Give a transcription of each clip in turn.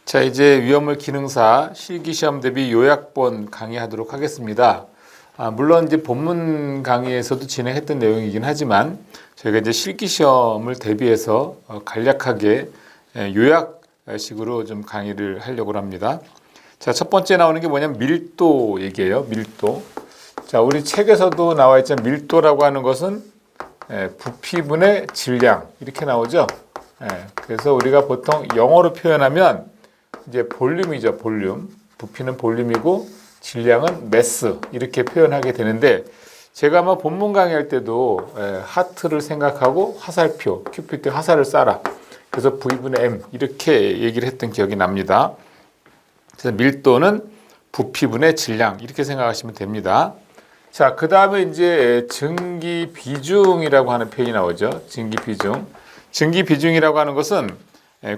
자, 이제 위험물 기능사 실기시험 대비 요약본 강의하도록 하겠습니다. 물론 이제 본문 강의에서도 진행했던 내용이긴 하지만 저희가 이제 실기시험을 대비해서 간략하게 요약식으로 좀 강의를 하려고 합니다. 자, 첫 번째 나오는 게 뭐냐면 밀도 얘기예요. 밀도. 자, 우리 책에서도 나와 있지만 밀도라고 하는 것은 부피분의 질량 이렇게 나오죠. 그래서 우리가 보통 영어로 표현하면 이제 볼륨이죠. 볼륨. 부피는 볼륨이고 질량은 매스 이렇게 표현하게 되는데 제가 아마 본문 강의할 때도 하트를 생각하고 화살표, 큐피드 화살을 쏴라. 그래서 V분의 M 이렇게 얘기를 했던 기억이 납니다. 그래서 밀도는 부피분의 질량 이렇게 생각하시면 됩니다. 자, 그 다음에 이제 증기 비중이라고 하는 표현이 나오죠. 증기 비중. 증기 비중이라고 하는 것은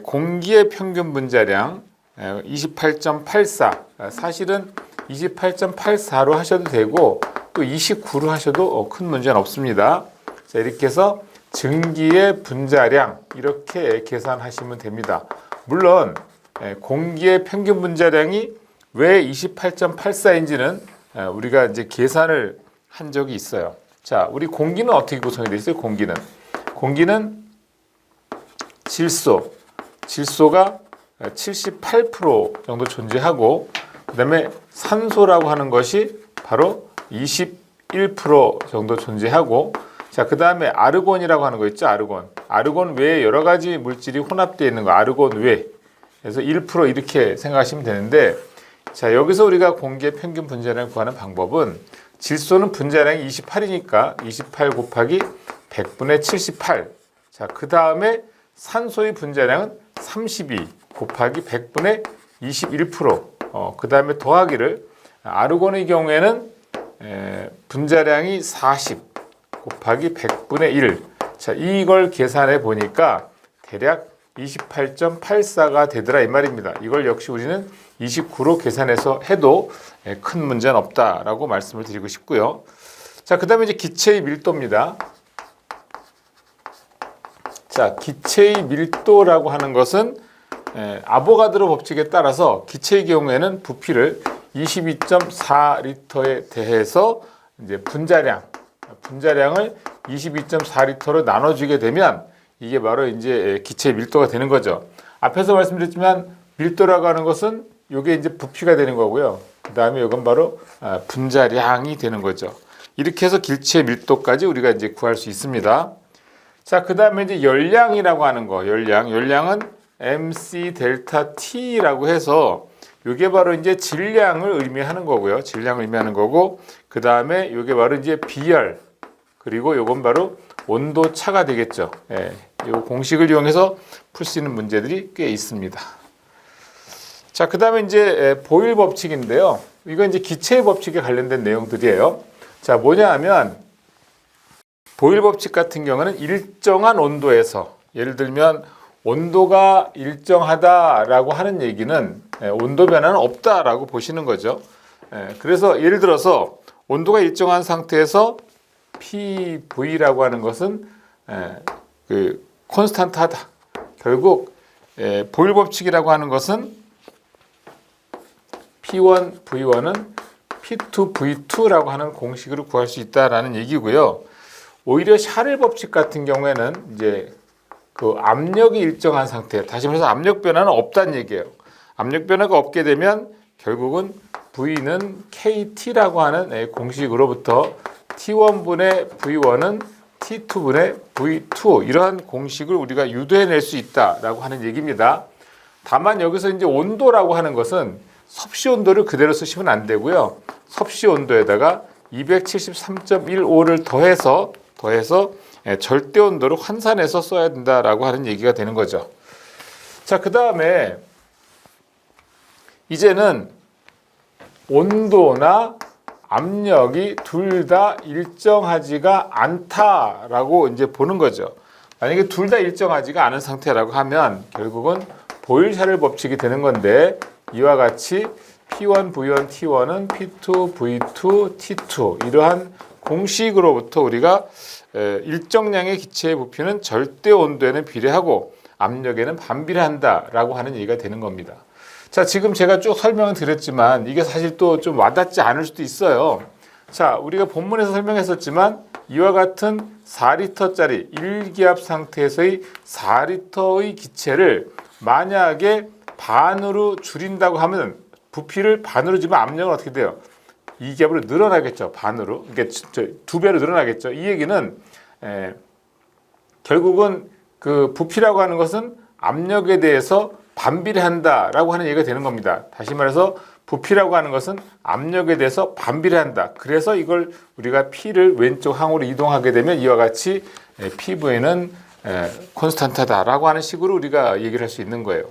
공기의 평균 분자량 28.84 사실은 28.84로 하셔도 되고 또 29로 하셔도 큰 문제는 없습니다. 자, 이렇게 해서 증기의 분자량 이렇게 계산하시면 됩니다. 물론 공기의 평균 분자량이 왜 28.84인지는 우리가 이제 계산을 한 적이 있어요. 자, 우리 공기는 어떻게 구성이 되어 있어요? 공기는 질소가 78% 정도 존재하고 그다음에 산소라고 하는 것이 바로 21% 정도 존재하고 자, 그다음에 아르곤이라고 하는 거 있죠. 아르곤 외에 여러 가지 물질이 혼합되어 있는 거 아르곤 외. 그래서 1% 이렇게 생각하시면 되는데 자, 여기서 우리가 공기의 평균 분자량을 구하는 방법은 질소는 분자량이 28이니까 28 곱하기 100분의 78. 자, 그다음에 산소의 분자량은 32 곱하기 100분의 21%. 그다음에 더하기를 아르곤의 경우에는 분자량이 40 곱하기 100분의 1. 자, 이걸 계산해 보니까 대략 28.84가 되더라 이 말입니다. 이걸 역시 우리는 29로 계산해서 해도 큰 문제는 없다라고 말씀을 드리고 싶고요. 자, 그다음에 이제 기체의 밀도입니다. 자, 기체의 밀도라고 하는 것은 아보가드로 법칙에 따라서 기체의 경우에는 부피를 22.4리터에 대해서 이제 분자량을 22.4리터로 나눠주게 되면 이게 바로 이제 기체의 밀도가 되는 거죠. 앞에서 말씀드렸지만 밀도라고 하는 것은 이게 이제 부피가 되는 거고요. 그 다음에 이건 바로 분자량이 되는 거죠. 이렇게 해서 기체의 밀도까지 우리가 이제 구할 수 있습니다. 자, 그 다음에 이제 열량이라고 하는 거, 열량은 MC 델타 T라고 해서 이게 바로 이제 질량을 의미하는 거고요. 질량을 의미하는 거고, 그 다음에 이게 바로 이제 비열, 그리고 이건 바로 온도 차가 되겠죠. 이 공식을 이용해서 풀 수 있는 문제들이 꽤 있습니다. 자, 그 다음에 이제 보일 법칙인데요. 이건 이제 기체의 법칙에 관련된 내용들이에요. 자, 뭐냐 하면 보일 법칙 같은 경우는 일정한 온도에서 예를 들면 온도가 일정하다라고 하는 얘기는 온도 변화는 없다라고 보시는 거죠. 그래서 예를 들어서 온도가 일정한 상태에서 PV라고 하는 것은 콘스탄트하다. 결국 보일 법칙이라고 하는 것은 P1, V1은 P2, V2라고 하는 공식으로 구할 수 있다라는 얘기고요. 오히려 샤를 법칙 같은 경우에는 이제 그 압력이 일정한 상태, 다시 말해서 압력 변화는 없다는 얘기예요. 압력 변화가 없게 되면 결국은 V는 KT라고 하는 공식으로부터 T1분의 V1은 T2분의 V2 이러한 공식을 우리가 유도해낼 수 있다라고 하는 얘기입니다. 다만 여기서 이제 온도라고 하는 것은 섭씨 온도를 그대로 쓰시면 안 되고요. 섭씨 온도에다가 273.15를 더해서 절대 온도를 환산해서 써야 된다라고 하는 얘기가 되는 거죠. 자, 그 다음에 이제는 온도나 압력이 둘 다 일정하지가 않다라고 이제 보는 거죠. 만약에 둘 다 일정하지가 않은 상태라고 하면 결국은 보일-샤를 법칙이 되는 건데 이와 같이 P1, V1, T1은 P2, V2, T2 이러한 공식으로부터 우리가 일정량의 기체의 부피는 절대 온도에는 비례하고 압력에는 반비례한다라고 하는 얘기가 되는 겁니다. 자, 지금 제가 쭉 설명을 드렸지만 이게 사실 또 좀 와닿지 않을 수도 있어요. 자, 우리가 본문에서 설명했었지만 이와 같은 4리터짜리 1기압 상태에서의 4리터의 기체를 만약에 반으로 줄인다고 하면 부피를 반으로 주면 압력은 어떻게 돼요? 2기압으로 늘어나겠죠. 반으로. 그러니까 2배로 늘어나겠죠. 이 얘기는 결국은 그 부피라고 하는 것은 압력에 대해서 반비례한다라고 하는 얘기가 되는 겁니다. 다시 말해서 부피라고 하는 것은 압력에 대해서 반비례한다. 그래서 이걸 우리가 P를 왼쪽 항으로 이동하게 되면 이와 같이 PV는 콘스탄트다라고 하는 식으로 우리가 얘기를 할 수 있는 거예요.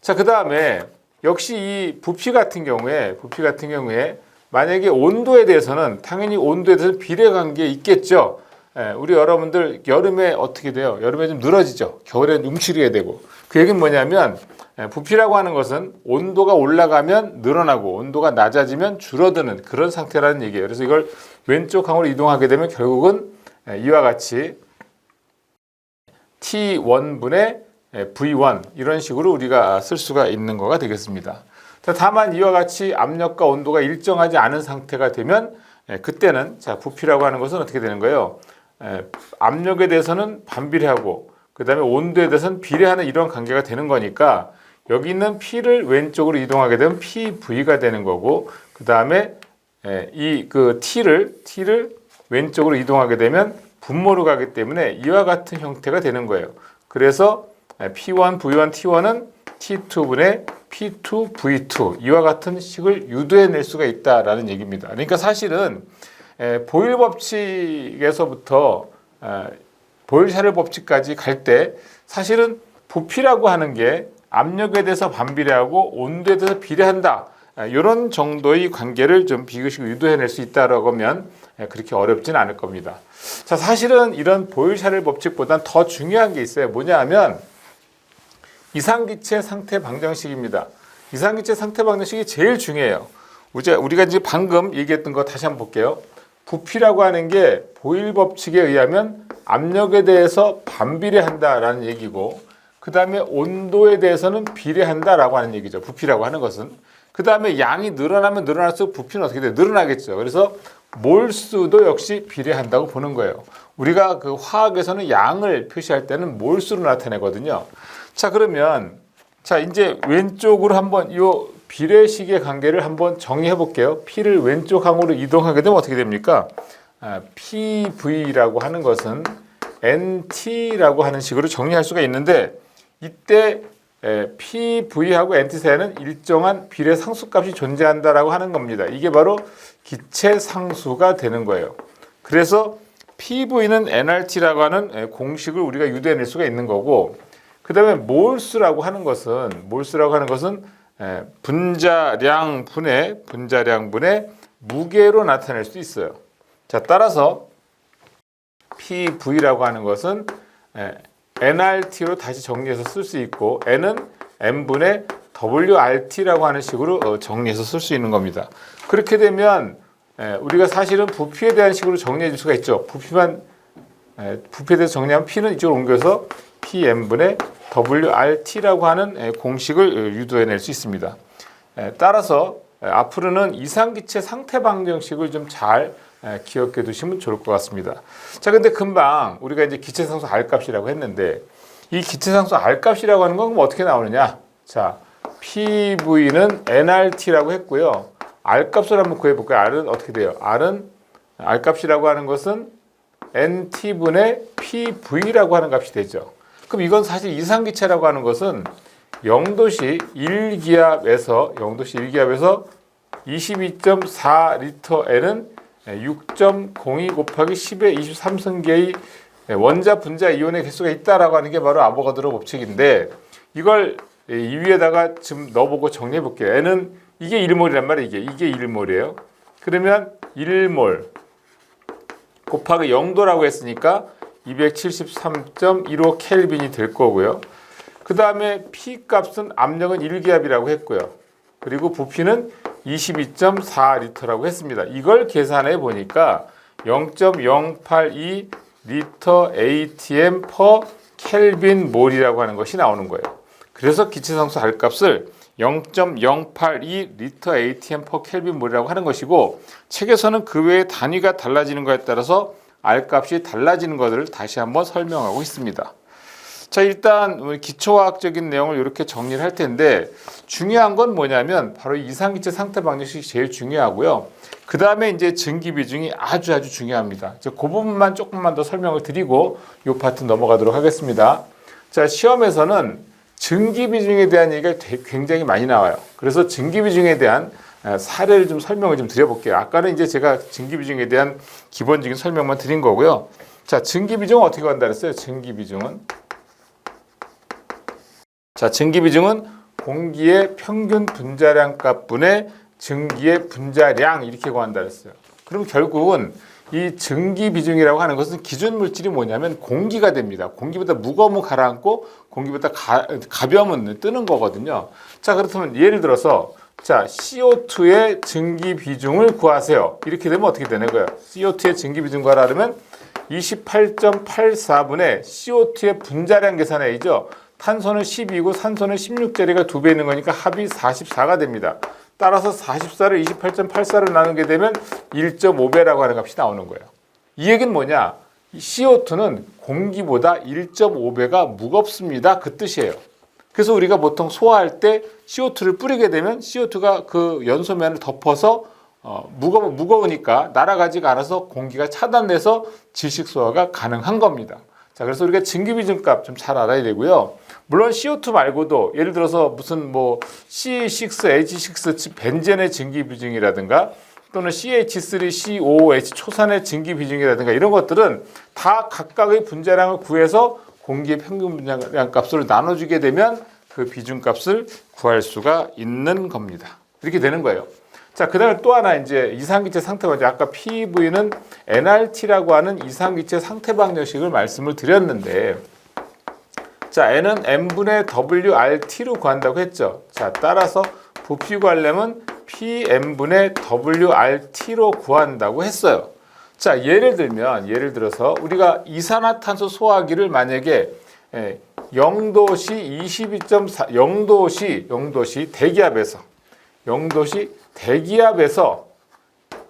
자, 그 다음에 역시 이 부피 같은 경우에 만약에 온도에 대해서는 당연히 온도에 대해서 비례관계 있겠죠. 우리 여러분들 여름에 어떻게 돼요? 여름에 좀 늘어지죠. 겨울에는 움츠리게 되고. 그 얘기는 뭐냐면 부피라고 하는 것은 온도가 올라가면 늘어나고 온도가 낮아지면 줄어드는 그런 상태라는 얘기예요. 그래서 이걸 왼쪽 항으로 이동하게 되면 결국은 이와 같이 T1분의 V1 이런 식으로 우리가 쓸 수가 있는 거가 되겠습니다. 다만 이와 같이 압력과 온도가 일정하지 않은 상태가 되면 그때는 자 부피라고 하는 것은 어떻게 되는 거예요? 압력에 대해서는 반비례하고 그 다음에 온도에 대해서는 비례하는 이런 관계가 되는 거니까 여기 있는 P를 왼쪽으로 이동하게 되면 PV가 되는 거고 그 다음에 이 그 T를 왼쪽으로 이동하게 되면 분모로 가기 때문에 이와 같은 형태가 되는 거예요. 그래서 P1, V1, T1은 T2분의 P2, V2 이와 같은 식을 유도해낼 수가 있다라는 얘기입니다. 그러니까 사실은 보일 법칙에서부터 보일샤를 법칙까지 갈 때 사실은 부피라고 하는 게 압력에 대해서 반비례하고 온도에 대해서 비례한다. 이런 정도의 관계를 좀 비교식으로 유도해낼 수 있다라고 하면 그렇게 어렵진 않을 겁니다. 자, 사실은 이런 보일샤를 법칙보다는 더 중요한 게 있어요. 뭐냐 하면 이상기체 상태 방정식입니다. 이상기체 상태 방정식이 제일 중요해요. 우리가 이제 방금 얘기했던 거 다시 한번 볼게요. 부피라고 하는 게 보일 법칙에 의하면 압력에 대해서 반비례한다라는 얘기고 그 다음에 온도에 대해서는 비례한다라고 하는 얘기죠. 부피라고 하는 것은. 그 다음에 양이 늘어나면 늘어날수록 부피는 어떻게 돼요? 늘어나겠죠. 그래서 몰수도 역시 비례한다고 보는 거예요. 우리가 그 화학에서는 양을 표시할 때는 몰수로 나타내거든요. 자, 그러면 자 이제 왼쪽으로 한번 이 비례식의 관계를 한번 정의해 볼게요. P를 왼쪽 항으로 이동하게 되면 어떻게 됩니까? PV라고 하는 것은 NT라고 하는 식으로 정리할 수가 있는데 이때 PV하고 NT 사이에는 일정한 비례 상수값이 존재한다라고 하는 겁니다. 이게 바로 기체 상수가 되는 거예요. 그래서 PV는 nRT라고 하는 공식을 우리가 유도해낼 수가 있는 거고 그 다음에 몰수라고 하는 것은 분자량분의 무게로 나타낼 수 있어요. 자, 따라서 PV라고 하는 것은 nRT로 다시 정리해서 쓸 수 있고 n은 n분의 WRT라고 하는 식으로 정리해서 쓸 수 있는 겁니다. 그렇게 되면 우리가 사실은 부피에 대한 식으로 정리해 줄 수가 있죠. 부피에 대해서 정리하면 P는 이쪽으로 옮겨서 Pn분의 WRT라고 하는 공식을 유도해낼 수 있습니다. 따라서 앞으로는 이상기체 상태 방정식을 좀 잘 기억해 두시면 좋을 것 같습니다. 자, 근데 금방 우리가 이제 기체상수 R값이라고 했는데 이 기체상수 R값이라고 하는 건 어떻게 나오느냐? 자, PV는 nRT라고 했고요. R값을 한번 구해볼까요? R은 어떻게 돼요? R값이라고 하는 것은 NT분의 PV라고 하는 값이 되죠. 그럼 이건 사실 이상기체라고 하는 것은 0도씨 1기압에서 22.4리터에는 6.02 곱하기 10의 23승계의 원자 분자 이온의 개수가 있다라고 하는 게 바로 아보가드로 법칙인데 이걸 이 위에다가 지금 넣어보고 정리해 볼게요. N은 이게 1몰이란 말이에요. 이게 1몰이에요. 그러면 1몰 곱하기 0도라고 했으니까 273.15 켈빈이 될 거고요. 그 다음에 P 값은 압력은 1기압이라고 했고요. 그리고 부피는 22.4리터라고 했습니다. 이걸 계산해 보니까 0.082 리터 ATM per 켈빈 몰이라고 하는 것이 나오는 거예요. 그래서 기체상수 R값을 0.082 리터 ATM per 켈빈 몰이라고 하는 것이고, 책에서는 그 외에 단위가 달라지는 것에 따라서 R 값이 달라지는 것을 다시 한번 설명하고 있습니다. 자, 일단 기초화학적인 내용을 이렇게 정리를 할 텐데, 중요한 건 뭐냐면 바로 이상기체 상태 방정식이 제일 중요하고요. 그 다음에 이제 증기 비중이 아주 중요합니다. 그 부분만 조금만 더 설명을 드리고 이 파트 넘어가도록 하겠습니다. 자, 시험에서는 증기 비중에 대한 얘기가 굉장히 많이 나와요. 그래서 증기 비중에 대한 사례를 좀 설명을 좀 드려볼게요. 아까는 이제 제가 증기 비중에 대한 기본적인 설명만 드린 거고요. 자, 증기 비중은 어떻게 한다 그랬어요? 증기 비중은 공기의 평균 분자량 값분의 증기의 분자량 이렇게 구한다 그랬어요. 그럼 결국은 이 증기 비중이라고 하는 것은 기준 물질이 뭐냐면 공기가 됩니다. 공기보다 무거우면 가라앉고 공기보다 가벼우면 뜨는 거거든요. 자, 그렇다면 예를 들어서 자, CO2의 증기 비중을 구하세요. 이렇게 되면 어떻게 되는 거예요? CO2의 증기 비중 구하려면 28.84분의 CO2의 분자량 계산해야죠. 탄소는 12고 산소는 16짜리가 2배 있는 거니까 합이 44가 됩니다. 따라서 44를 28.84로 나누게 되면 1.5배라고 하는 값이 나오는 거예요. 이 얘기는 뭐냐? CO2는 공기보다 1.5배가 무겁습니다. 그 뜻이에요. 그래서 우리가 보통 소화할 때 CO2를 뿌리게 되면 CO2가 그 연소면을 덮어서 무거우니까 날아가지가 않아서 공기가 차단돼서 질식 소화가 가능한 겁니다. 자, 그래서 우리가 증기비중값 좀 잘 알아야 되고요. 물론 CO2 말고도 예를 들어서 무슨 C6H6 벤젠의 증기비중이라든가 또는 CH3COOH 초산의 증기비중이라든가 이런 것들은 다 각각의 분자량을 구해서 공기의 평균 분자량 값을 나눠주게 되면 그 비중값을 구할 수가 있는 겁니다. 이렇게 되는 거예요. 자, 그 다음에 또 하나 이제 이상기체 상태 방정식, 아까 PV는 nRT라고 하는 이상기체 상태 방정식을 말씀을 드렸는데, 자, n은 n분의 WRT로 구한다고 했죠. 자, 따라서 부피 구하려면 PN분의 WRT로 구한다고 했어요. 자, 예를 들어서 우리가 이산화탄소 소화기를 만약에 0도씨 22.4 0도씨 대기압에서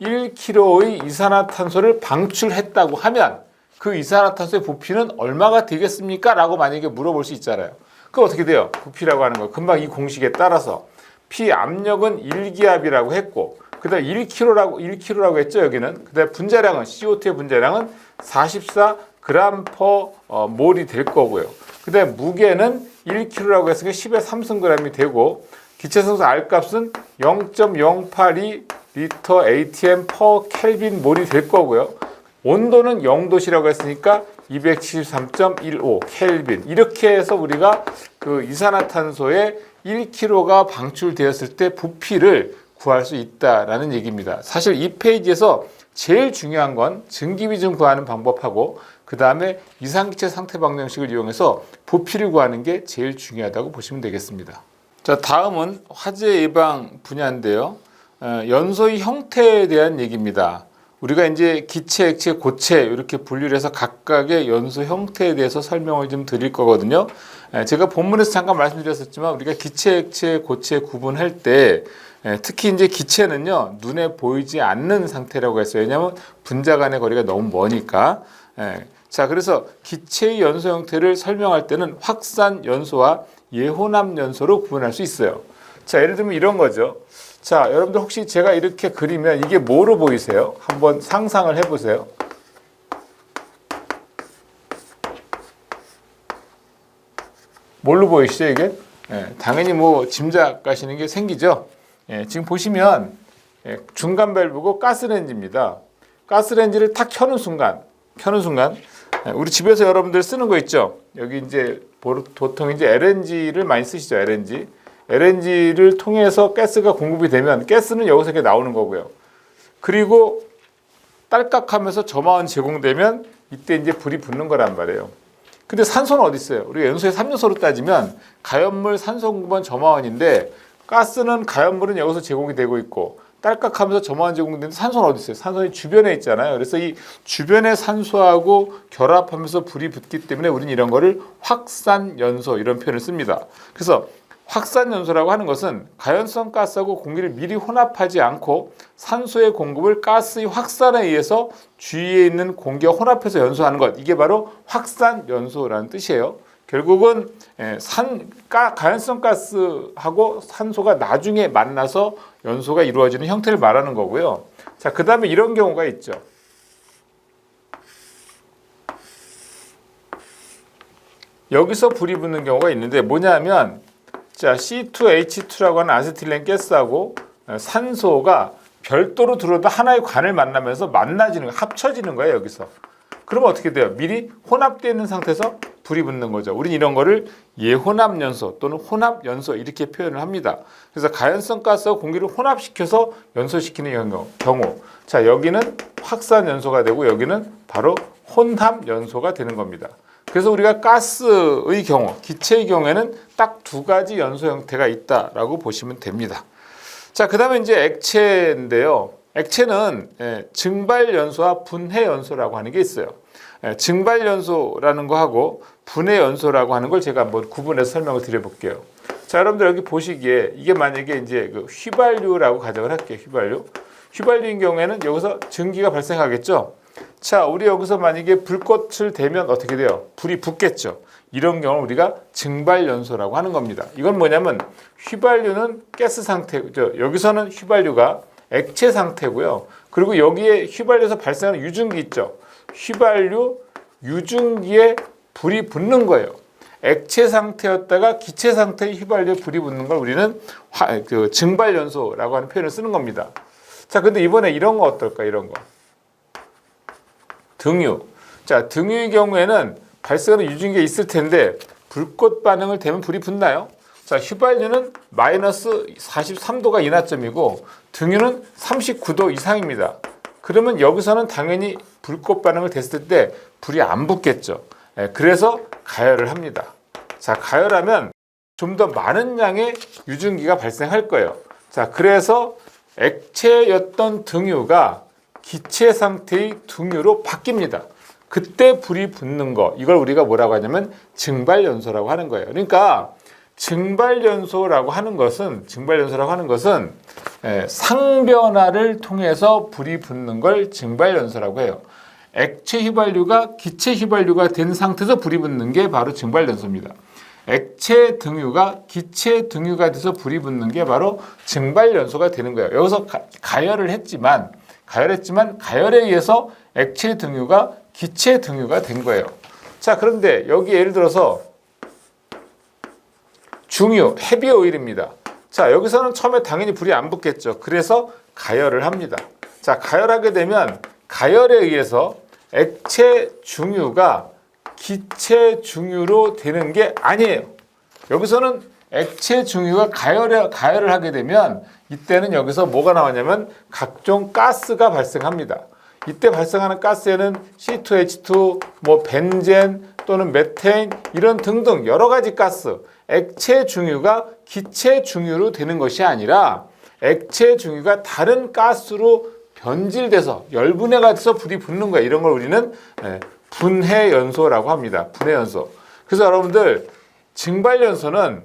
1kg의 이산화탄소를 방출했다고 하면 그 이산화탄소의 부피는 얼마가 되겠습니까? 라고 만약에 물어볼 수 있잖아요. 그럼 어떻게 돼요? 부피라고 하는 거 금방 이 공식에 따라서 P 압력은 1기압이라고 했고, 그 다음 1kg라고 했죠, 여기는. 그 다음 분자량은, CO2의 분자량은 44g per 몰이 될 거고요. 그 다음 무게는 1kg라고 했으니까 10의 3승g이 되고, 기체성소 R 값은 0.082 리터 ATM per 켈빈 몰이 될 거고요. 온도는 0도씨라고 했으니까 273.15 켈빈. 이렇게 해서 우리가 그 이산화탄소의 1kg가 방출되었을 때 부피를 구할 수 있다라는 얘기입니다. 사실 이 페이지에서 제일 중요한 건 증기비중 구하는 방법하고 그 다음에 이상기체 상태 방정식을 이용해서 부피를 구하는 게 제일 중요하다고 보시면 되겠습니다. 자, 다음은 화재 예방 분야인데요. 연소의 형태에 대한 얘기입니다. 우리가 이제 기체, 액체, 고체 이렇게 분류를 해서 각각의 연소 형태에 대해서 설명을 좀 드릴 거거든요. 제가 본문에서 잠깐 말씀드렸었지만 우리가 기체, 액체, 고체 구분할 때 특히 이제 기체는요 눈에 보이지 않는 상태라고 했어요. 왜냐하면 분자 간의 거리가 너무 머니까. 자, 그래서 기체의 연소 형태를 설명할 때는 확산 연소와 예혼합 연소로 구분할 수 있어요. 자, 예를 들면 이런 거죠. 자, 여러분들 혹시 제가 이렇게 그리면 이게 뭐로 보이세요? 한번 상상을 해보세요. 뭘로 보이시죠, 이게? 당연히 뭐 짐작하시는 게 생기죠. 지금 보시면 중간 밸브고 가스레인지입니다. 가스레인지를 탁 켜는 순간 우리 집에서 여러분들 쓰는 거 있죠? 여기 이제 보통 이제 LNG를 많이 쓰시죠, LNG를 통해서 가스가 공급이 되면 가스는 여기서 이렇게 나오는 거고요. 그리고 딸깍하면서 저마원 제공되면 이때 이제 불이 붙는 거란 말이에요. 근데 산소는 어디 있어요? 우리가 연소의 3요소로 따지면 가연물, 산소 공급원, 저마원인데 가스는 가연물은 여기서 제공이 되고 있고 딸깍하면서 저마원 제공되는데 산소는 어디 있어요? 산소는 주변에 있잖아요. 그래서 이 주변의 산소하고 결합하면서 불이 붙기 때문에 우리는 이런 거를 확산 연소 이런 표현을 씁니다. 그래서 확산연소라고 하는 것은 가연성 가스하고 공기를 미리 혼합하지 않고 산소의 공급을 가스의 확산에 의해서 주위에 있는 공기와 혼합해서 연소하는 것. 이게 바로 확산연소라는 뜻이에요. 결국은 가연성 가스하고 산소가 나중에 만나서 연소가 이루어지는 형태를 말하는 거고요. 자, 그 다음에 이런 경우가 있죠. 여기서 불이 붙는 경우가 있는데 뭐냐면 자, C2H2라고 하는 아세틸렌 가스하고 산소가 별도로 들어도 하나의 관을 만나면서 만나지는 거예요. 합쳐지는 거예요, 여기서. 그러면 어떻게 돼요? 미리 혼합되어 있는 상태에서 불이 붙는 거죠. 우린 이런 거를 예혼합연소 또는 혼합연소 이렇게 표현을 합니다. 그래서 가연성 가스와 공기를 혼합시켜서 연소시키는 경우. 자, 여기는 확산연소가 되고 여기는 바로 혼합연소가 되는 겁니다. 그래서 우리가 가스의 경우, 기체의 경우에는 딱 두 가지 연소 형태가 있다라고 보시면 됩니다. 자, 그 다음에 이제 액체인데요. 액체는 증발연소와 분해연소라고 하는 게 있어요. 증발연소라는 거하고 분해연소라고 하는 걸 제가 한번 구분해서 설명을 드려볼게요. 자, 여러분들 여기 보시기에 이게 만약에 이제 그 휘발유라고 가정을 할게요. 휘발유인 경우에는 여기서 증기가 발생하겠죠. 자, 우리 여기서 만약에 불꽃을 대면 어떻게 돼요? 불이 붙겠죠. 이런 경우를 우리가 증발연소라고 하는 겁니다. 이건 뭐냐면 휘발유는 가스 상태죠. 여기서는 휘발유가 액체 상태고요. 그리고 여기에 휘발유에서 발생하는 유증기 있죠. 휘발유 유증기에 불이 붙는 거예요. 액체 상태였다가 기체 상태의 휘발유에 불이 붙는 걸 우리는 증발연소라고 하는 표현을 쓰는 겁니다. 자, 근데 이번에 이런 거 어떨까? 이런 거. 등유. 자, 등유의 경우에는 발생하는 유증기가 있을 텐데 불꽃 반응을 되면 불이 붙나요? 자, 휘발유는 마이너스 43도가 인하점이고 등유는 39도 이상입니다. 그러면 여기서는 당연히 불꽃 반응을 됐을 때 불이 안 붙겠죠. 그래서 가열을 합니다. 자, 가열하면 좀 더 많은 양의 유증기가 발생할 거예요. 자, 그래서 액체였던 등유가 기체 상태의 등유로 바뀝니다. 그때 불이 붙는 거, 이걸 우리가 뭐라고 하냐면 증발연소라고 하는 거예요. 그러니까 증발연소라고 하는 것은 상변화를 통해서 불이 붙는 걸 증발연소라고 해요. 액체 휘발유가 기체 휘발유가 된 상태에서 불이 붙는 게 바로 증발연소입니다. 액체 등유가 기체 등유가 돼서 불이 붙는 게 바로 증발연소가 되는 거예요. 여기서 가열을 했지만 가열에 의해서 액체 등유가 기체 등유가 된 거예요. 자, 그런데 여기 예를 들어서 중유, 헤비 오일입니다. 자, 여기서는 처음에 당연히 불이 안 붙겠죠. 그래서 가열을 합니다. 자, 가열하게 되면 가열에 의해서 액체 중유가 기체 중유로 되는 게 아니에요. 여기서는 액체 중유가 가열을 하게 되면 이때는 여기서 뭐가 나오냐면 각종 가스가 발생합니다. 이때 발생하는 가스에는 C2H2, 벤젠 또는 메테인 이런 등등 여러 가지 가스, 액체 중유가 기체 중유로 되는 것이 아니라 액체 중유가 다른 가스로 변질돼서 열분해가 돼서 불이 붙는 거예요. 이런 걸 우리는 분해연소라고 합니다. 분해연소. 그래서 여러분들 증발연소는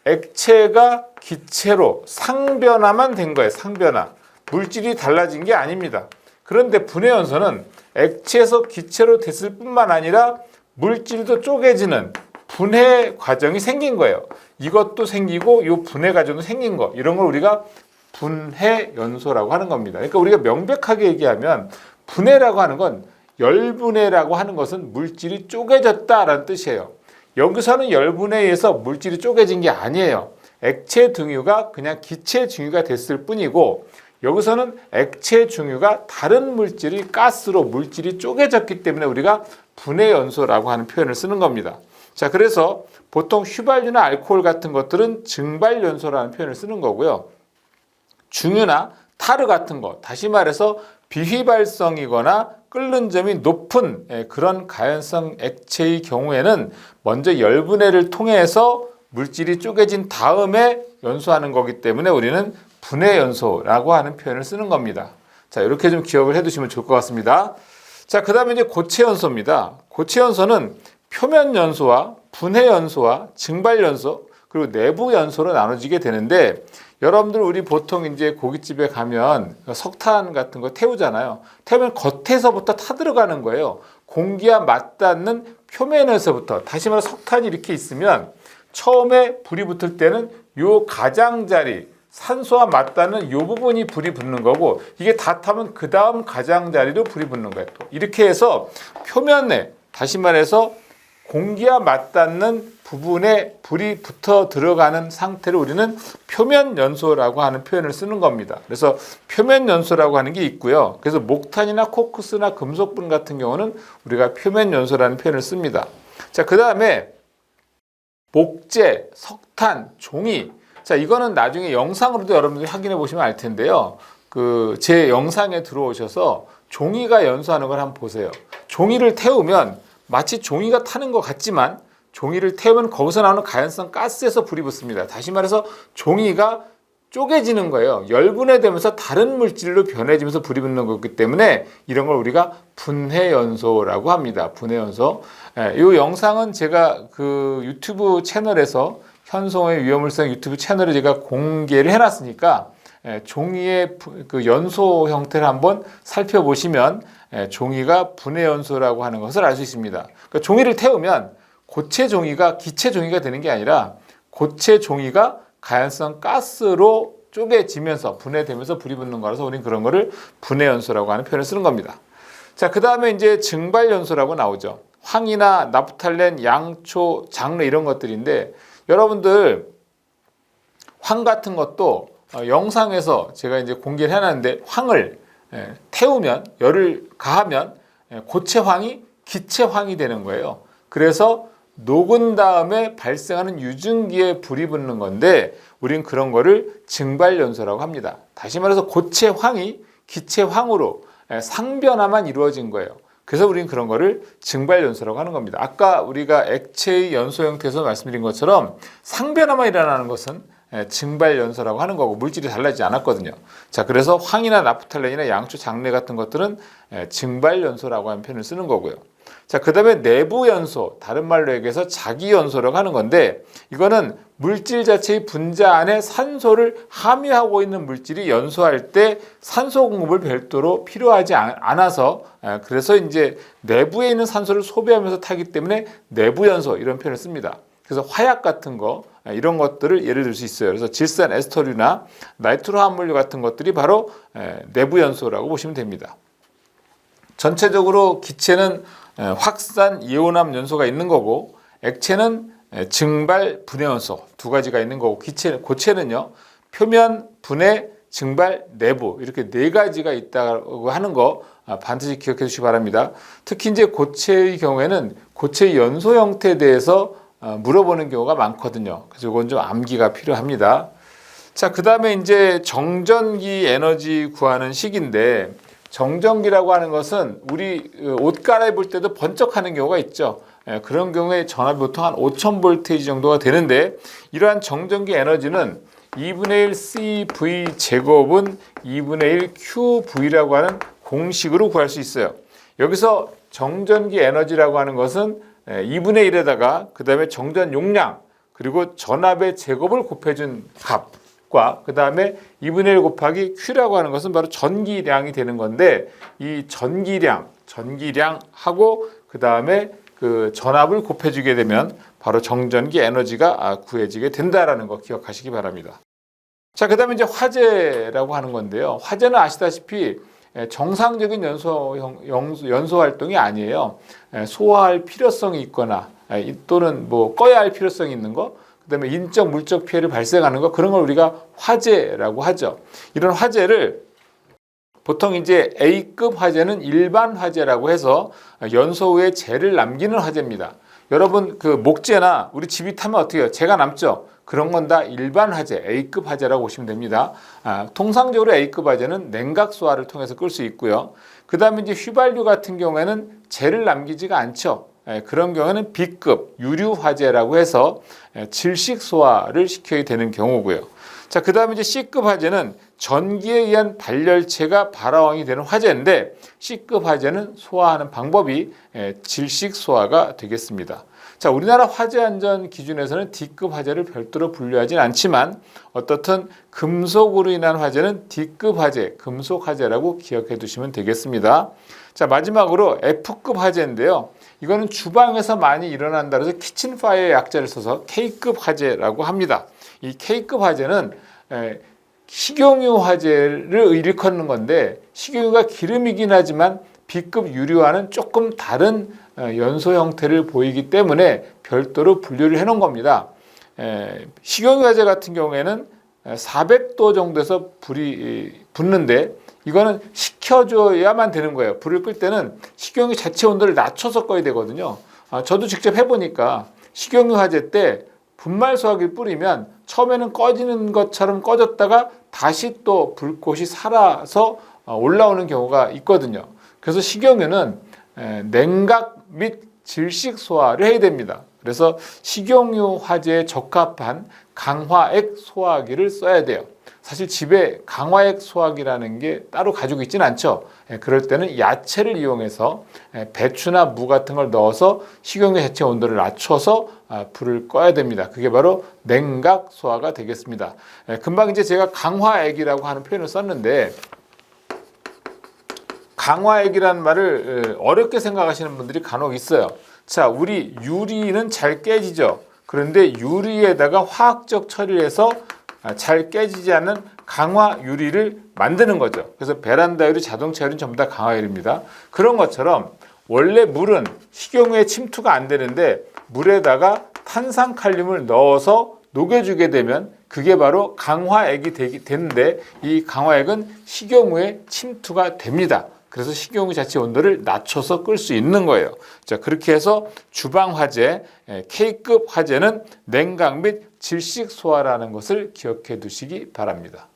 액체가 기체로 상변화만 된 거예요. 상변화. 물질이 달라진 게 아닙니다. 그런데 분해연소는 액체에서 기체로 됐을 뿐만 아니라 물질도 쪼개지는 분해 과정이 생긴 거예요. 이것도 생기고 이 분해 과정도 생긴 거. 이런 걸 우리가 분해연소라고 하는 겁니다. 그러니까 우리가 명백하게 얘기하면 분해라고 하는 건 열분해라고 하는 것은 물질이 쪼개졌다라는 뜻이에요. 여기서는 열분해에 의해서 물질이 쪼개진 게 아니에요. 액체 등유가 그냥 기체 중유가 됐을 뿐이고 여기서는 액체 중유가 다른 물질이 가스로 물질이 쪼개졌기 때문에 우리가 분해연소라고 하는 표현을 쓰는 겁니다. 자, 그래서 보통 휘발유나 알코올 같은 것들은 증발연소라는 표현을 쓰는 거고요. 중유나 타르 같은 거, 다시 말해서 비휘발성이거나 끓는 점이 높은 그런 가연성 액체의 경우에는 먼저 열분해를 통해서 물질이 쪼개진 다음에 연소하는 거기 때문에 우리는 분해연소라고 하는 표현을 쓰는 겁니다. 자, 이렇게 좀 기억을 해두시면 좋을 것 같습니다. 자, 그 다음에 이제 고체연소입니다. 고체연소는 표면연소와 분해연소와 증발연소 그리고 내부 연소로 나눠지게 되는데, 여러분들 우리 보통 이제 고깃집에 가면 석탄 같은 거 태우잖아요. 태우면 겉에서부터 타들어가는 거예요. 공기와 맞닿는 표면에서부터. 다시 말해 석탄이 이렇게 있으면 처음에 불이 붙을 때는 요 가장자리, 산소와 맞닿는 요 부분이 불이 붙는 거고, 이게 다 타면 그 다음 가장자리로 불이 붙는 거예요. 또 이렇게 해서 표면에, 다시 말해서 공기와 맞닿는 부분에 불이 붙어 들어가는 상태를 우리는 표면 연소라고 하는 표현을 쓰는 겁니다. 그래서 표면 연소라고 하는 게 있고요. 그래서 목탄이나 코크스나 금속분 같은 경우는 우리가 표면 연소라는 표현을 씁니다. 자, 그 다음에 목재, 석탄, 종이. 자, 이거는 나중에 영상으로도 여러분들이 확인해 보시면 알 텐데요. 제 영상에 들어오셔서 종이가 연소하는 걸 한번 보세요. 종이를 태우면 마치 종이가 타는 것 같지만, 종이를 태우면 거기서 나오는 가연성 가스에서 불이 붙습니다. 다시 말해서 종이가 쪼개지는 거예요. 열분해되면서 다른 물질로 변해지면서 불이 붙는 거기 때문에 이런 걸 우리가 분해연소라고 합니다. 분해연소. 이 영상은 제가 그 유튜브 채널에서, 현송의 위험물성 유튜브 채널에 제가 공개를 해놨으니까 종이의 그 연소 형태를 한번 살펴보시면 종이가 분해연소라고 하는 것을 알 수 있습니다. 그러니까 종이를 태우면 고체 종이가 기체 종이가 되는 게 아니라 고체 종이가 가연성 가스로 쪼개지면서 분해되면서 불이 붙는 거라서 우리는 그런 거를 분해연소라고 하는 표현을 쓰는 겁니다. 자, 그 다음에 이제 증발연소라고 나오죠. 황이나 나프탈렌, 양초, 장르 이런 것들인데, 여러분들 황 같은 것도 영상에서 제가 이제 공개를 해놨는데, 황을 태우면, 열을 가하면 고체황이 기체황이 되는 거예요. 그래서 녹은 다음에 발생하는 유증기에 불이 붙는 건데, 우린 그런 거를 증발연소라고 합니다. 다시 말해서 고체황이 기체황으로 상변화만 이루어진 거예요. 그래서 우린 그런 거를 증발연소라고 하는 겁니다. 아까 우리가 액체의 연소 형태에서 말씀드린 것처럼 상변화만 일어나는 것은 증발연소라고 하는 거고, 물질이 달라지지 않았거든요. 자, 그래서 황이나 나프탈렌이나 양초, 장내 같은 것들은 증발연소라고 하는 표현을 쓰는 거고요. 자, 그 다음에 내부연소, 다른 말로 얘기해서 자기연소라고 하는 건데, 이거는 물질 자체의 분자 안에 산소를 함유하고 있는 물질이 연소할 때 산소 공급을 별도로 필요하지 않아서, 그래서 이제 내부에 있는 산소를 소비하면서 타기 때문에 내부연소 이런 표현을 씁니다. 그래서 화약 같은 거, 이런 것들을 예를 들 수 있어요. 그래서 질산 에스터류나 나이트로 함유류 같은 것들이 바로 내부연소라고 보시면 됩니다. 전체적으로 기체는 확산, 이온암 연소가 있는 거고, 액체는 증발, 분해연소 두 가지가 있는 거고, 고체는요 표면, 분해, 증발, 내부 이렇게 네 가지가 있다고 하는 거 반드시 기억해 주시기 바랍니다. 특히 이제 고체의 경우에는 고체의 연소 형태에 대해서 물어보는 경우가 많거든요. 그래서 이건 좀 암기가 필요합니다. 자, 그 다음에 이제 정전기 에너지 구하는 식인데, 정전기라고 하는 것은 우리 옷 갈아입을 때도 번쩍하는 경우가 있죠. 그런 경우에 전압이 보통 한 5000V 정도가 되는데, 이러한 정전기 에너지는 2분의 1 CV 제곱은 2분의 1 QV라고 하는 공식으로 구할 수 있어요. 여기서 정전기 에너지라고 하는 것은 2분의 1에다가 그 다음에 정전 용량, 그리고 전압의 제곱을 곱해준 값과 그 다음에 2분의 1 곱하기 Q라고 하는 것은 바로 전기량이 되는 건데, 이 전기량하고 그 다음에 그 전압을 곱해주게 되면 바로 정전기 에너지가 구해지게 된다라는 거 기억하시기 바랍니다. 자, 그 다음에 이제 화재라고 하는 건데요. 화재는 아시다시피 정상적인 연소 활동이 아니에요. 소화할 필요성이 있거나 또는 뭐 꺼야 할 필요성이 있는 거, 그다음에 인적 물적 피해를 발생하는 거, 그런 걸 우리가 화재라고 하죠. 이런 화재를 보통 이제 A급 화재는 일반 화재라고 해서 연소 후에 재를 남기는 화재입니다. 여러분 그 목재나 우리 집이 타면 어떻게 해요? 재가 남죠. 그런 건 다 일반 화재, A급 화재라고 보시면 됩니다. 통상적으로 A급 화재는 냉각 소화를 통해서 끌 수 있고요. 그 다음에 이제 휘발유 같은 경우에는 재를 남기지가 않죠. 그런 경우에는 B급 유류 화재라고 해서 질식 소화를 시켜야 되는 경우고요. 자, 그 다음에 이제 C급 화재는 전기에 의한 발열체가 발화왕이 되는 화재인데, C급 화재는 소화하는 방법이 질식 소화가 되겠습니다. 자, 우리나라 화재 안전 기준에서는 D급 화재를 별도로 분류하진 않지만 어떻든 금속으로 인한 화재는 D급 화재, 금속 화재라고 기억해 두시면 되겠습니다. 자, 마지막으로 F급 화재인데요. 이거는 주방에서 많이 일어난다 그래서 키친파이어 약자를 써서 K급 화재라고 합니다. 이 K급 화재는 식용유 화재를 일컫는 건데 식용유가 기름이긴 하지만 B급 유류와는 조금 다른 연소 형태를 보이기 때문에 별도로 분류를 해놓은 겁니다. 식용유 화재 같은 경우에는 400도 정도에서 불이 붙는데 이거는 식혀줘야만 되는 거예요. 불을 끌 때는 식용유 자체 온도를 낮춰서 꺼야 되거든요. 저도 직접 해보니까 식용유 화재 때 분말수화기를 뿌리면 처음에는 꺼지는 것처럼 꺼졌다가 다시 또 불꽃이 살아서 올라오는 경우가 있거든요. 그래서 식용유는 냉각 및 질식 소화를 해야 됩니다. 그래서 식용유 화재에 적합한 강화액 소화기를 써야 돼요. 사실 집에 강화액 소화기라는 게 따로 가지고 있지는 않죠. 그럴 때는 야채를 이용해서 배추나 무 같은 걸 넣어서 식용유 자체 온도를 낮춰서 불을 꺼야 됩니다. 그게 바로 냉각 소화가 되겠습니다. 금방 이제 제가 강화액이라고 하는 표현을 썼는데 강화액이라는 말을 어렵게 생각하시는 분들이 간혹 있어요. 자, 우리 유리는 잘 깨지죠. 그런데 유리에다가 화학적 처리를 해서 잘 깨지지 않는 강화 유리를 만드는 거죠. 그래서 베란다 유리, 자동차 유리는 전부 다 강화 유리입니다. 그런 것처럼 원래 물은 식용유에 침투가 안 되는데 물에다가 탄산칼륨을 넣어서 녹여주게 되면 그게 바로 강화액이 되는데 이 강화액은 식용유에 침투가 됩니다. 그래서 식용유 자체 온도를 낮춰서 끌 수 있는 거예요. 자, 그렇게 해서 주방 화재, K급 화재는 냉각 및 질식 소화라는 것을 기억해 두시기 바랍니다.